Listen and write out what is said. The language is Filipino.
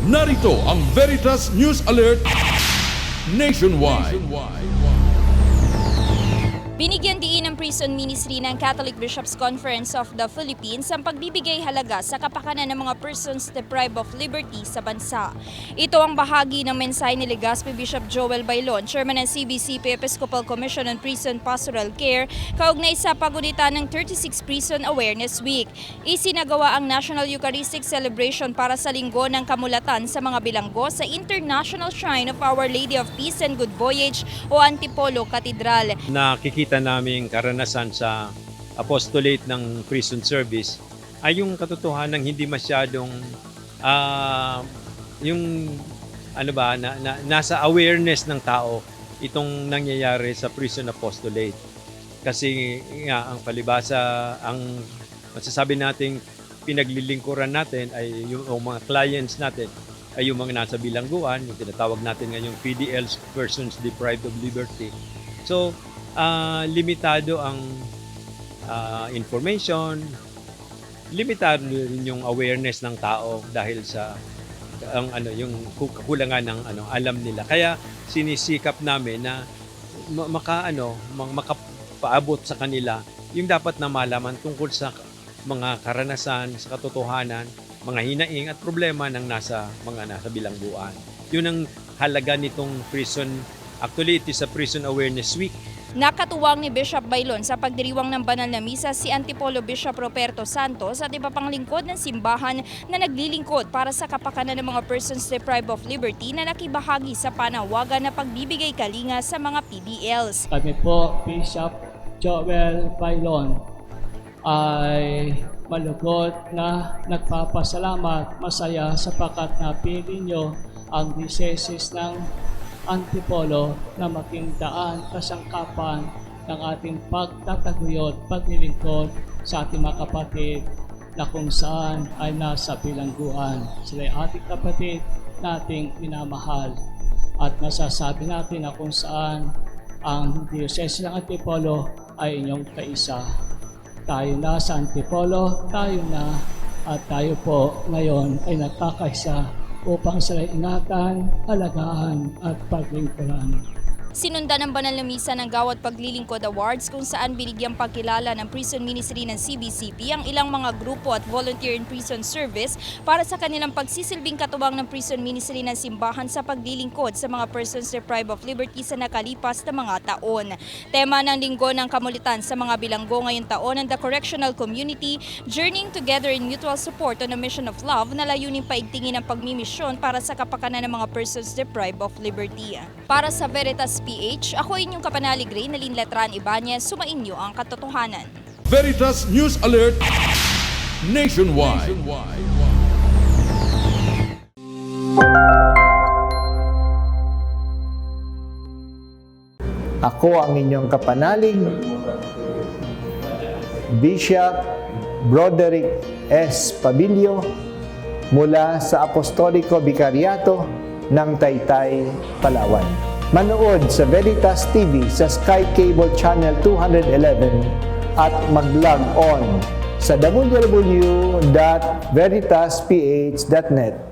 Narito ang Veritas News Alert Nationwide. Binigyan diin ng Prison Ministry ng Catholic Bishops' Conference of the Philippines ang pagbibigay halaga sa kapakanan ng mga persons deprived of liberty sa bansa. Ito ang bahagi ng mensahe ni Legazpi Bishop Joel Bailon, Chairman ng CBCP Episcopal Commission on Prison Pastoral Care, kaugnay sa paggunita ng 36 Prison Awareness Week. Isinagawa ang National Eucharistic Celebration para sa Linggo ng Kamulatan sa mga bilanggo sa International Shrine of Our Lady of Peace and Good Voyage o Antipolo Cathedral. Nakikita naming karanasan sa apostolate ng prison service ay yung katotohanan ng hindi masyadong nasa awareness ng tao itong nangyayari sa prison apostolate. Kasi nga ang palibasa, ang masasabi nating pinaglilingkuran natin ay yung mga clients natin ay yung mga nasa bilangguan, yung tinatawag natin ngayong PDLs, persons deprived of liberty. So limitado ang information, limitado rin yung awareness ng tao dahil sa yung kakulangan ng alam nila. Kaya sinisikap namin na makapaabot sa kanila yung dapat na malaman tungkol sa mga karanasan, sa katotohanan, mga hinaing at problema ng nasa bilangguan. Yun ang halaga nitong prison. Actually, it is a Prison Awareness Week. Nakatuwang ni Bishop Bailon sa pagdiriwang ng banal na misa si Antipolo Bishop Roberto Santos at iba pang lingkod ng simbahan na naglilingkod para sa kapakanan ng mga persons deprived of liberty na nakibahagi sa panawagan na pagbibigay kalinga sa mga PDLs. Kami po, Bishop Joel Bailon, ay malugod na nagpapasalamat, masaya sapagkat napili nyo ang diocese ng Antipolo na maging daan kasangkapan ng ating pagtataguyod, paglilingkod sa ating mga kapatid na kung saan ay nasa bilangguan. Sila ay ating kapatid nating minamahal. At masasabi natin na kung saan ang diocese ng Antipolo ay inyong kaisa. Tayo na sa Antipolo, tayo na at tayo po ngayon ay nagkakaisa upang sila ingatan, alagaan at paglingkuran. Sinundan ng banal na misa ng Gawad Paglilingkod Awards kung saan binigyang pagkilala ng Prison Ministry ng CBCP ang ilang mga grupo at volunteer in prison service para sa kanilang pagsisilbing katuwang ng Prison Ministry ng simbahan sa paglilingkod sa mga persons deprived of liberty sa nakalipas na mga taon. Tema ng Linggo ng Kamulitan sa mga bilanggo ngayong taon ang The Correctional Community, Journeying Together in Mutual Support on a Mission of Love na layuning paigtingin ang pagmimisyon para sa kapakanan ng mga persons deprived of liberty. Para sa Veritas PH, ako inyong kapanalig Ray na Linlatran Ibanez, sumainyo ang katotohanan. Veritas News Alert Nationwide. Ako ang inyong kapanalig, Bishop Broderick S. Pabilio mula sa Apostoliko Vicariato ng Taytay, Palawan. Manood sa Veritas TV sa Sky Cable Channel 211 at mag-log on sa www.veritasph.net.